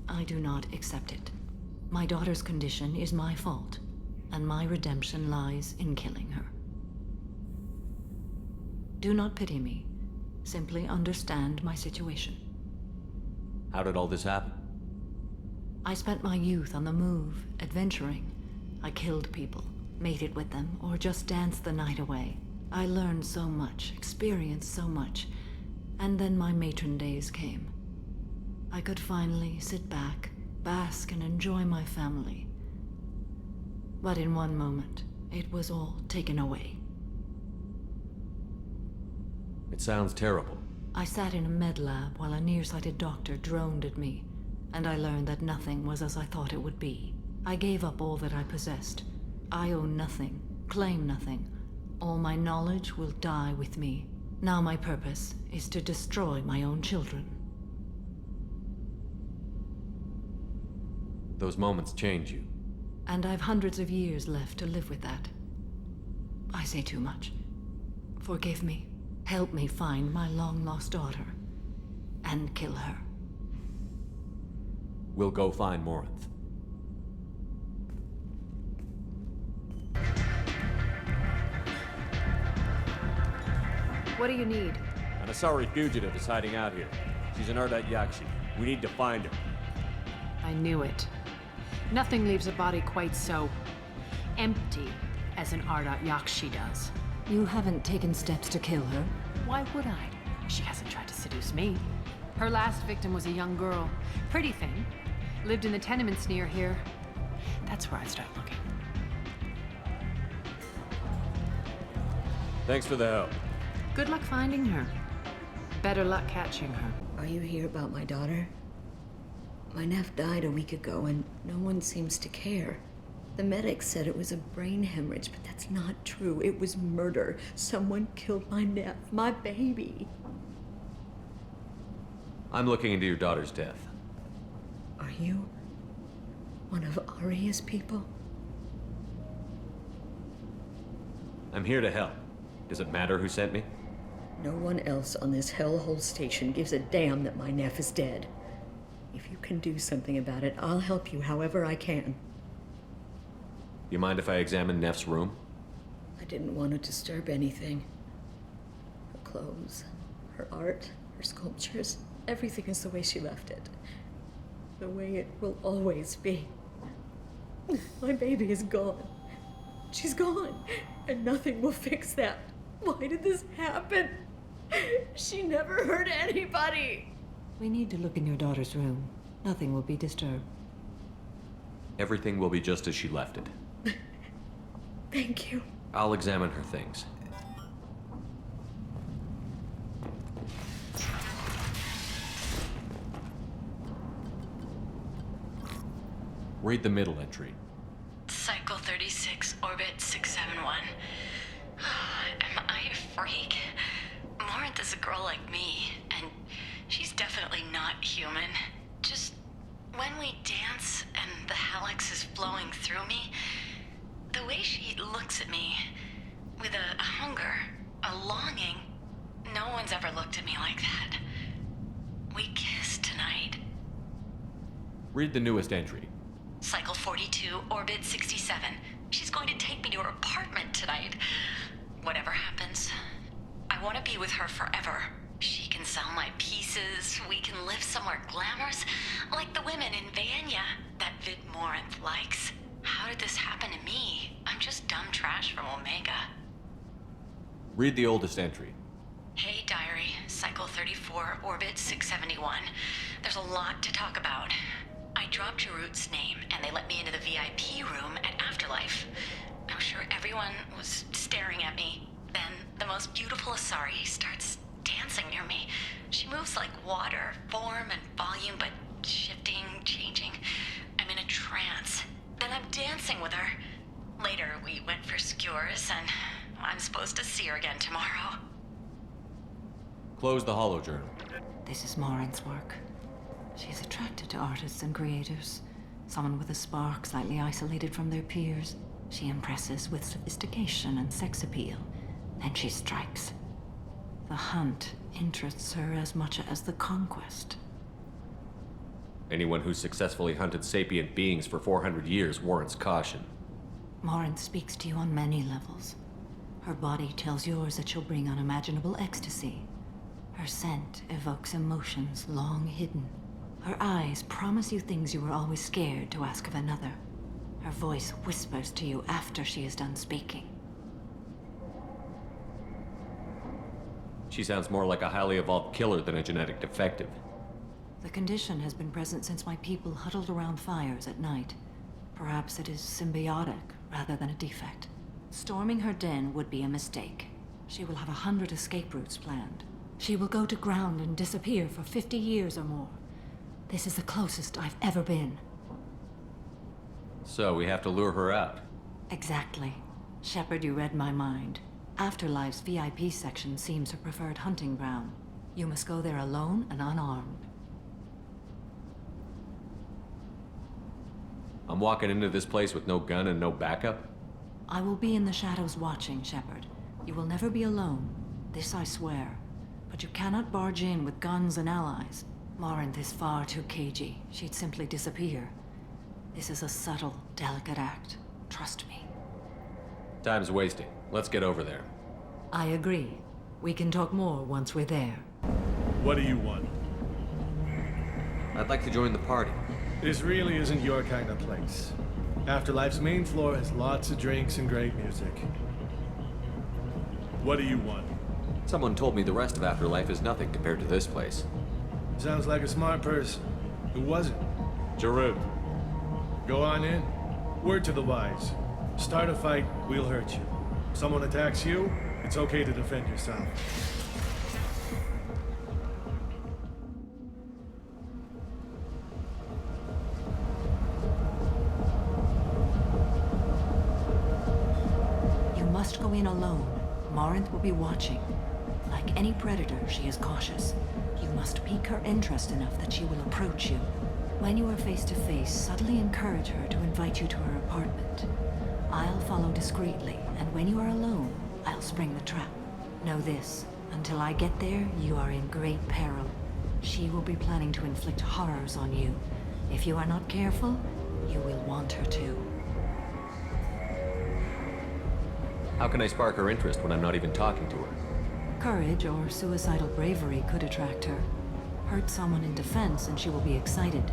I do not accept it. My daughter's condition is my fault, and my redemption lies in killing her. Do not pity me. Simply understand my situation. How did all this happen? I spent my youth on the move, adventuring. I killed people, mated with them, or just danced the night away. I learned so much, experienced so much, and then my matron days came. I could finally sit back, bask, and enjoy my family. But in one moment, it was all taken away. It sounds terrible. I sat in a med lab while a nearsighted doctor droned at me, and I learned that nothing was as I thought it would be. I gave up all that I possessed. I own nothing, claim nothing. All my knowledge will die with me. Now my purpose is to destroy my own children. Those moments change you. And I've hundreds of years left to live with that. I say too much. Forgive me. Help me find my long-lost daughter. And kill her. We'll go find Morinth. What do you need? An Asari fugitive is hiding out here. She's an Ardat Yakshi. We need to find her. I knew it. Nothing leaves a body quite so empty as an Ardat Yakshi does. You haven't taken steps to kill her? Why would I? She hasn't tried to seduce me. Her last victim was a young girl. Pretty thing. Lived in the tenements near here. That's where I'd start looking. Thanks for the help. Good luck finding her. Better luck catching her. Are you here about my daughter? My nephew died a week ago and no one seems to care. The medics said it was a brain hemorrhage, but that's not true. It was murder. Someone killed my my baby. I'm looking into your daughter's death. Are you one of Aria's people? I'm here to help. Does it matter who sent me? No one else on this hellhole station gives a damn that my nephew is dead. If you can do something about it, I'll help you however I can. You mind if I examine Neff's room? I didn't want to disturb anything. Her clothes, her art, her sculptures, everything is the way she left it. The way it will always be. My baby is gone. She's gone, and nothing will fix that. Why did this happen? She never hurt anybody. We need to look in your daughter's room. Nothing will be disturbed. Everything will be just as she left it. Thank you. I'll examine her things. Read the middle entry. Cycle 36, orbit 671. Am I a freak? Morinth is a girl like me, and she's definitely not human. Just when we dance and the hallux is flowing through me, the way she looks at me with a hunger, a longing, no one's ever looked at me like that. We kissed tonight. Read the newest entry. Cycle 42, orbit 67. She's going to take me to her apartment tonight. Whatever happens, I want to be with her forever. She can sell my pieces. We can live somewhere glamorous, like the women in Vanya that Vid Morinth likes. How did this happen to me? I'm just dumb trash from Omega. Read the oldest entry. Hey, diary. Cycle 34, orbit 671. There's a lot to talk about. I dropped Jarut's name, and they let me into the VIP room at Afterlife. I'm sure everyone was staring at me. Then the most beautiful Asari starts dancing near me. She moves like water, form and volume, but shifting, changing. I'm in a trance. Then I'm dancing with her. Later, we went for skewers, and I'm supposed to see her again tomorrow. Close the holojournal. This is Morinth's work. She's attracted to artists and creators. Someone with a spark, slightly isolated from their peers. She impresses with sophistication and sex appeal. Then she strikes. The hunt interests her as much as the conquest. Anyone who's successfully hunted sapient beings for 400 years warrants caution. Morinth speaks to you on many levels. Her body tells yours that she'll bring unimaginable ecstasy. Her scent evokes emotions long hidden. Her eyes promise you things you were always scared to ask of another. Her voice whispers to you after she is done speaking. She sounds more like a highly evolved killer than a genetic defective. The condition has been present since my people huddled around fires at night. Perhaps it is symbiotic rather than a defect. Storming her den would be a mistake. She will have 100 escape routes planned. She will go to ground and disappear for 50 years or more. This is the closest I've ever been. So we have to lure her out. Exactly. Shepard, you read my mind. Afterlife's VIP section seems her preferred hunting ground. You must go there alone and unarmed. I'm walking into this place with no gun and no backup? I will be in the shadows watching, Shepard. You will never be alone. This I swear. But you cannot barge in with guns and allies. Morinth is far too cagey. She'd simply disappear. This is a subtle, delicate act. Trust me. Time's wasting. Let's get over there. I agree. We can talk more once we're there. What do you want? I'd like to join the party. This really isn't your kind of place. Afterlife's main floor has lots of drinks and great music. What do you want? Someone told me the rest of Afterlife is nothing compared to this place. Sounds like a smart person. Who was it? Jarut. Go on in. Word to the wise. Start a fight, we'll hurt you. Someone attacks you, it's okay to defend yourself. Morinth will be watching. Like any predator, she is cautious. You must pique her interest enough that she will approach you. When you are face to face, subtly encourage her to invite you to her apartment. I'll follow discreetly, and when you are alone, I'll spring the trap. Know this, until I get there, you are in great peril. She will be planning to inflict horrors on you. If you are not careful, you will want her to. How can I spark her interest when I'm not even talking to her? Courage or suicidal bravery could attract her. Hurt someone in defense and she will be excited.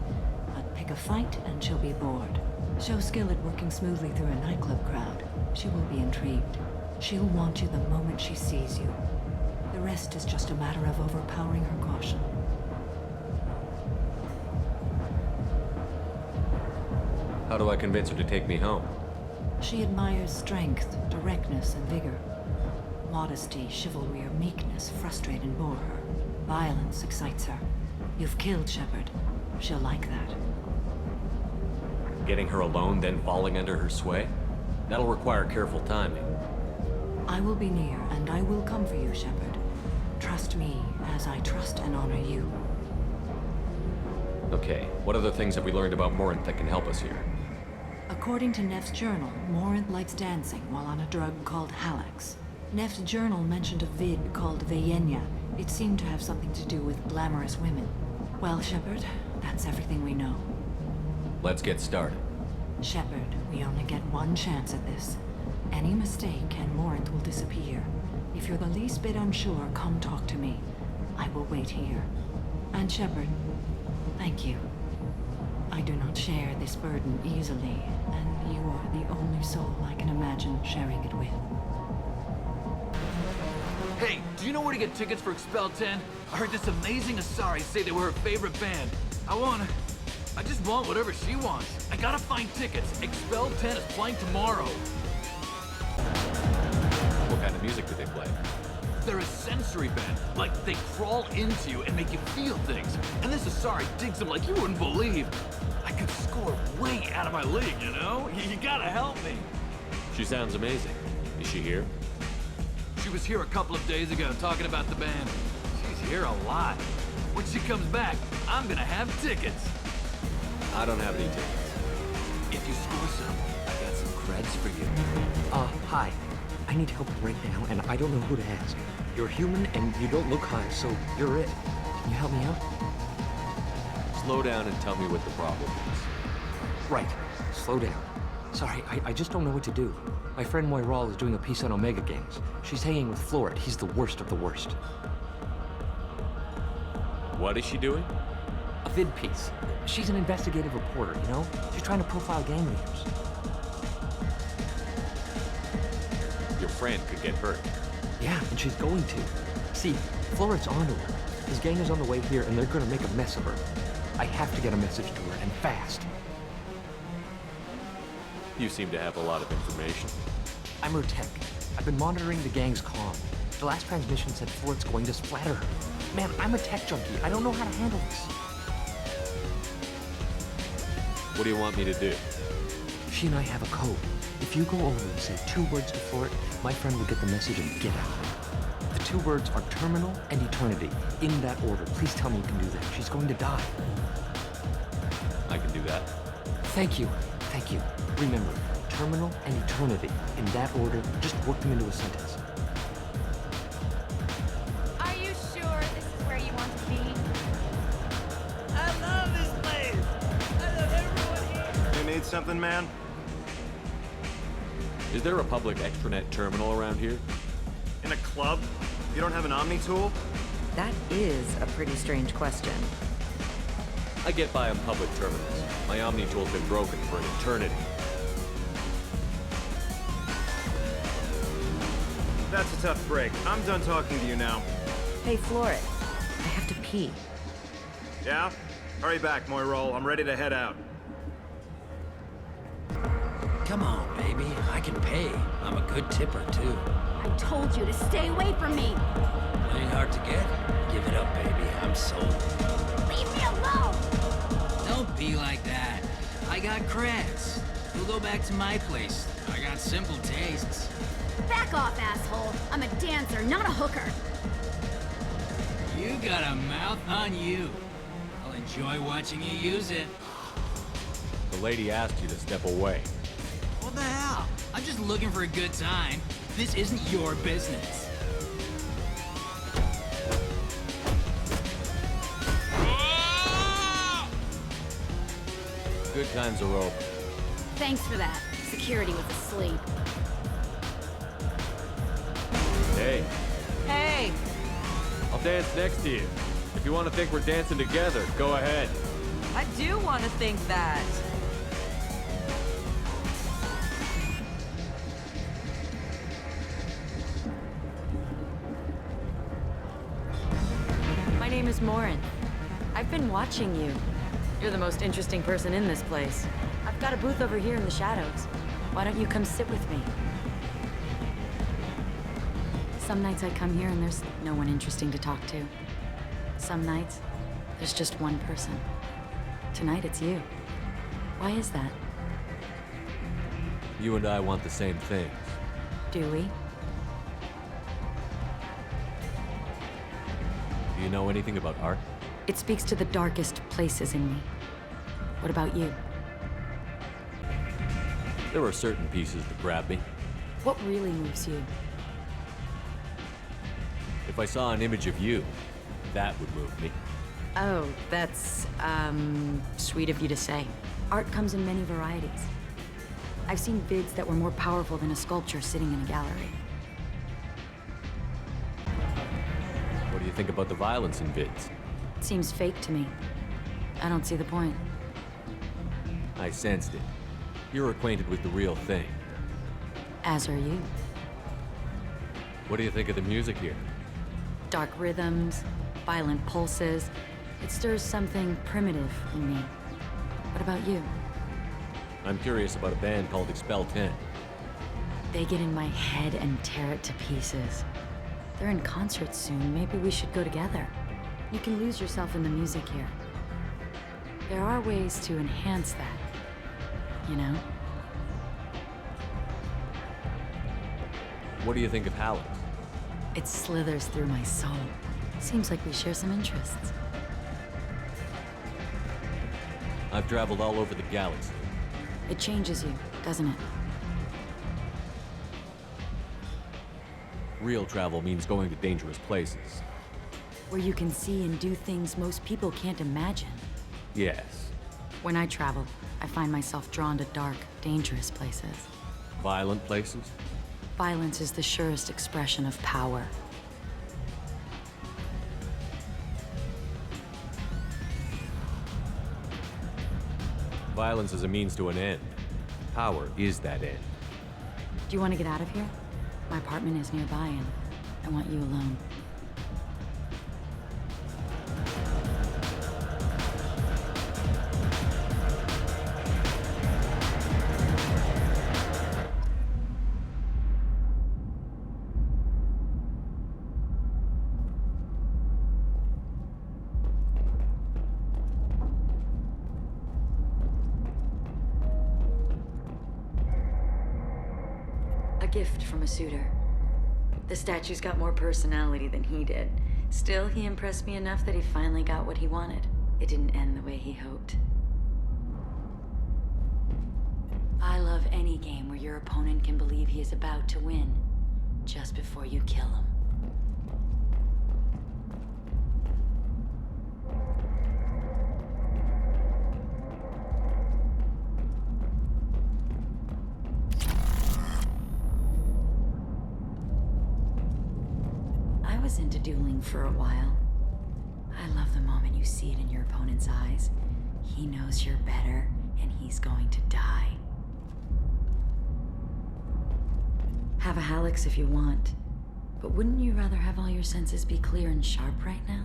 But pick a fight and she'll be bored. Show skill at working smoothly through a nightclub crowd. She will be intrigued. She'll want you the moment she sees you. The rest is just a matter of overpowering her caution. How do I convince her to take me home? She admires strength, directness, and vigor. Modesty, chivalry, or meekness frustrate and bore her. Violence excites her. You've killed Shepard. She'll like that. Getting her alone, then falling under her sway? That'll require careful timing. I will be near, and I will come for you, Shepard. Trust me, as I trust and honor you. Okay, what other things have we learned about Morinth that can help us here? According to Neff's journal, Morinth likes dancing while on a drug called Halax. Neff's journal mentioned a vid called Vayenya. It seemed to have something to do with glamorous women. Well, Shepard, that's everything we know. Let's get started. Shepard, we only get one chance at this. Any mistake and Morinth will disappear. If you're the least bit unsure, come talk to me. I will wait here. And Shepard, thank you. I do not share this burden easily, and you are the only soul I can imagine sharing it with. Hey, do you know where to get tickets for Expel 10? I heard this amazing Asari say they were her favorite band. I just want whatever she wants. I gotta find tickets. Expel 10 is playing tomorrow. What kind of music do they play? They're a sensory band. Like, they crawl into you and make you feel things. And this Asari digs them like you wouldn't believe. I could score way out of my league, you know? You gotta help me. She sounds amazing. Is she here? She was here a couple of days ago talking about the band. She's here a lot. When she comes back, I'm gonna have tickets. I don't have any tickets. If you score some, I got some creds for you. Hi. I need help right now, and I don't know who to ask. You're human, and you don't look high, so you're it. Can you help me out? Slow down and tell me what the problem is. Right. Slow down. Sorry, I just don't know what to do. My friend Moiral is doing a piece on Omega Games. She's hanging with Florid. He's the worst of the worst. What is she doing? A vid piece. She's an investigative reporter, you know? She's trying to profile gang leaders. Your friend could get hurt. Yeah, and she's going to. See, Florid's onto her. His gang is on the way here, and they're gonna make a mess of her. I have to get a message to her, and fast. You seem to have a lot of information. I'm her tech. I've been monitoring the gang's comm. The last transmission said Florid's going to splatter her. Man, I'm a tech junkie. I don't know how to handle this. What do you want me to do? She and I have a code. If you go over and say 2 words to Florid, my friend will get the message and get out. The 2 words are terminal and eternity. In that order. Please tell me you can do that. She's going to die. I can do that. Thank you. Thank you. Remember, terminal and eternity. In that order, just work them into a sentence. Are you sure this is where you want to be? I love this place! I love everyone here! You need something, man? Is there a public extranet terminal around here? In a club? You don't have an Omni tool? That is a pretty strange question. I get by on public terminals. My Omni tool's been broken for an eternity. That's a tough break. I'm done talking to you now. Hey, Florid. I have to pee. Yeah? Hurry back, Moiral. I'm ready to head out. Come on, baby. I can pay. I'm a good tipper, too. I told you to stay away from me! Ain't hard to get. Give it up, baby. I'm sold. Leave me alone! Don't be like that. I got creds. We'll go back to my place. I got simple tastes. Back off, asshole. I'm a dancer, not a hooker. You got a mouth on you. I'll enjoy watching you use it. The lady asked you to step away. What the hell? I'm just looking for a good time. This isn't your business. Good times are over. Thanks for that. Security was asleep. Hey, Hey! I'll dance next to you. If you want to think we're dancing together, go ahead. I do want to think that. My name is Morin. I've been watching you. You're the most interesting person in this place. I've got a booth over here in the shadows. Why don't you come sit with me? Some nights I come here and there's no one interesting to talk to. Some nights, there's just one person. Tonight it's you. Why is that? You and I want the same things. Do we? Do you know anything about art? It speaks to the darkest places in me. What about you? There are certain pieces that grab me. What really moves you? If I saw an image of you, that would move me. Oh, that's, sweet of you to say. Art comes in many varieties. I've seen vids that were more powerful than a sculpture sitting in a gallery. What do you think about the violence in vids? It seems fake to me. I don't see the point. I sensed it. You're acquainted with the real thing. As are you. What do you think of the music here? Dark rhythms, violent pulses. It stirs something primitive in me. What about you? I'm curious about a band called Expel 10. They get in my head and tear it to pieces. They're in concert soon. Maybe we should go together. You can lose yourself in the music here. There are ways to enhance that, you know? What do you think of Hallex? It slithers through my soul. Seems like we share some interests. I've traveled all over the galaxy. It changes you, doesn't it? Real travel means going to dangerous places. Where you can see and do things most people can't imagine. Yes. When I travel, I find myself drawn to dark, dangerous places. Violent places? Violence is the surest expression of power. Violence is a means to an end. Power is that end. Do you want to get out of here? My apartment is nearby and I want you alone. A gift from a suitor. The statue's got more personality than he did. Still, he impressed me enough that he finally got what he wanted. It didn't end the way he hoped. I love any game where your opponent can believe he is about to win, just before you kill him. I was into dueling for a while. I love the moment you see it in your opponent's eyes. He knows you're better, and he's going to die. Have a Hallex if you want, but wouldn't you rather have all your senses be clear and sharp right now?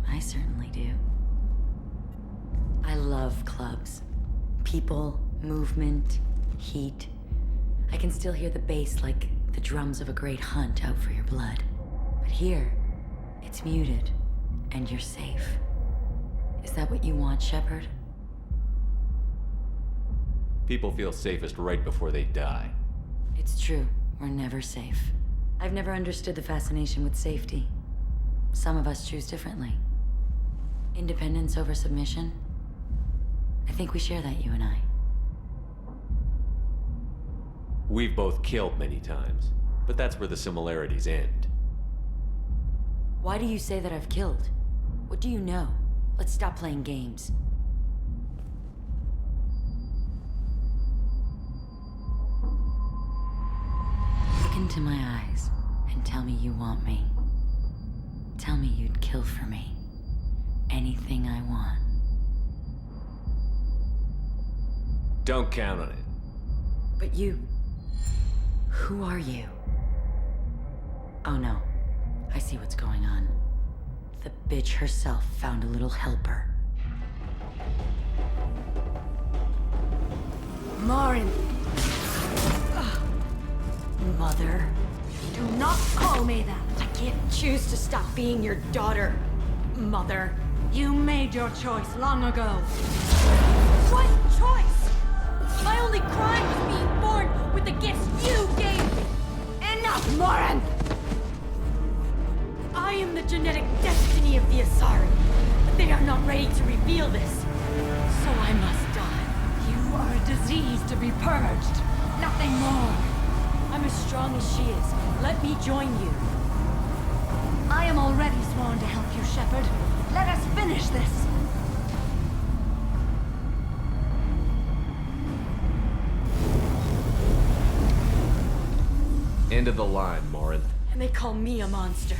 I certainly do. I love clubs. People, movement, heat. I can still hear the bass like the drums of a great hunt out for your blood. But here, it's muted, and you're safe. Is that what you want, Shepard? People feel safest right before they die. It's true. We're never safe. I've never understood the fascination with safety. Some of us choose differently. Independence over submission? I think we share that, you and I. We've both killed many times, but that's where the similarities end. Why do you say that I've killed? What do you know? Let's stop playing games. Look into my eyes and tell me you want me. Tell me you'd kill for me. Anything I want. Don't count on it. But you... Who are you? Oh no. I see what's going on. The bitch herself found a little helper. Marin! Mother. Do not call me that! I can't choose to stop being your daughter, Mother. You made your choice long ago. What choice? My only crime was being born with the gifts you gave me! Enough, Morin! I am the genetic destiny of the Asari, but they are not ready to reveal this. So I must die. You are a disease to be purged. Nothing more. I'm as strong as she is. Let me join you. I am already sworn to help you, Shepard. Let us finish this. End of the line, Morin. And they call me a monster.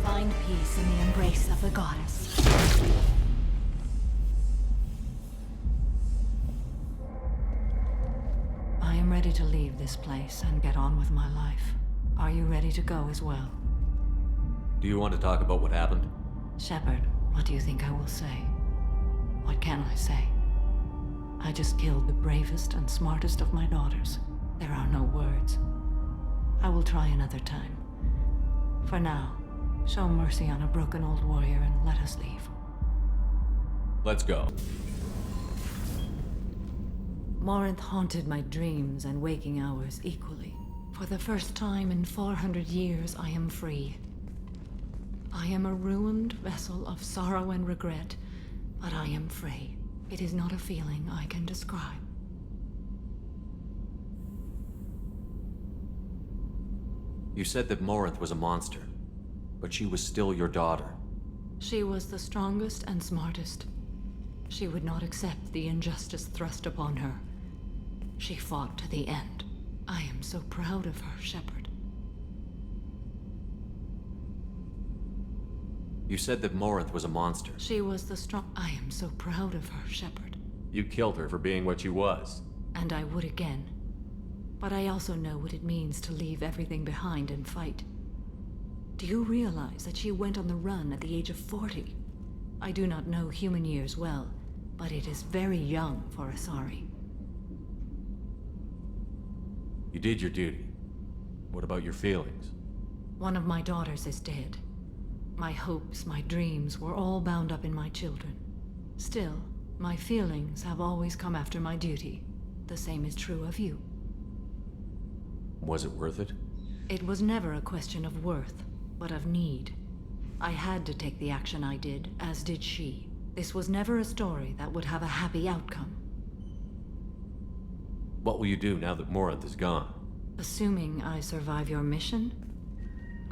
Find peace in the embrace of the goddess. I am ready to leave this place and get on with my life. Are you ready to go as well? Do you want to talk about what happened? Shepard, what do you think I will say? What can I say? I just killed the bravest and smartest of my daughters. There are no words. I will try another time. For now, show mercy on a broken old warrior and let us leave. Let's go. Morinth haunted my dreams and waking hours equally. For the first time in 400 years, I am free. I am a ruined vessel of sorrow and regret, but I am free. It is not a feeling I can describe. You said that Morinth was a monster, but she was still your daughter. She was the strongest and smartest. She would not accept the injustice thrust upon her. She fought to the end. I am so proud of her, Shepard. You said that Morinth was a monster. She was the strong... I am so proud of her, Shepard. You killed her for being what she was. And I would again. But I also know what it means to leave everything behind and fight. Do you realize that she went on the run at the age of 40? I do not know human years well, but it is very young for Asari. You did your duty. What about your feelings? One of my daughters is dead. My hopes, my dreams were all bound up in my children. Still, my feelings have always come after my duty. The same is true of you. Was it worth it? It was never a question of worth, but of need. I had to take the action I did, as did she. This was never a story that would have a happy outcome. What will you do now that Morinth is gone? Assuming I survive your mission,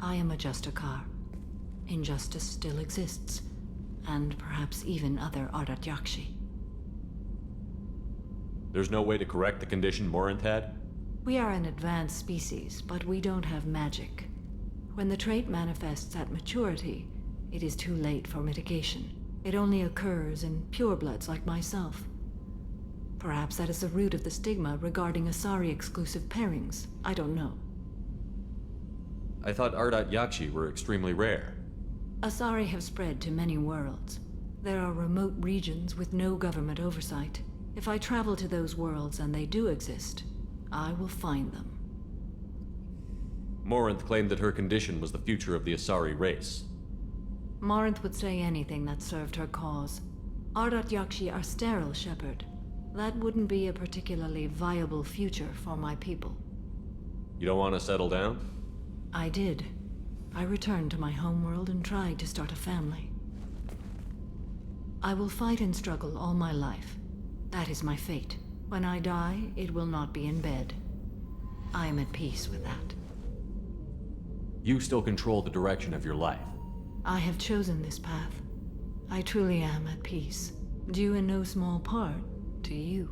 I am a Justicar. Injustice still exists, and perhaps even other Ardatyakshi. There's no way to correct the condition Morinth had? We are an advanced species, but we don't have magic. When the trait manifests at maturity, it is too late for mitigation. It only occurs in purebloods like myself. Perhaps that is the root of the stigma regarding Asari-exclusive pairings. I don't know. I thought Ardatyakshi were extremely rare. Asari have spread to many worlds. There are remote regions with no government oversight. If I travel to those worlds and they do exist, I will find them. Morinth claimed that her condition was the future of the Asari race. Morinth would say anything that served her cause. Ardat Yakshi are sterile, Shepard. That wouldn't be a particularly viable future for my people. You don't want to settle down? I did. I returned to my homeworld and tried to start a family. I will fight and struggle all my life. That is my fate. When I die, it will not be in bed. I am at peace with that. You still control the direction of your life. I have chosen this path. I truly am at peace, due in no small part to you.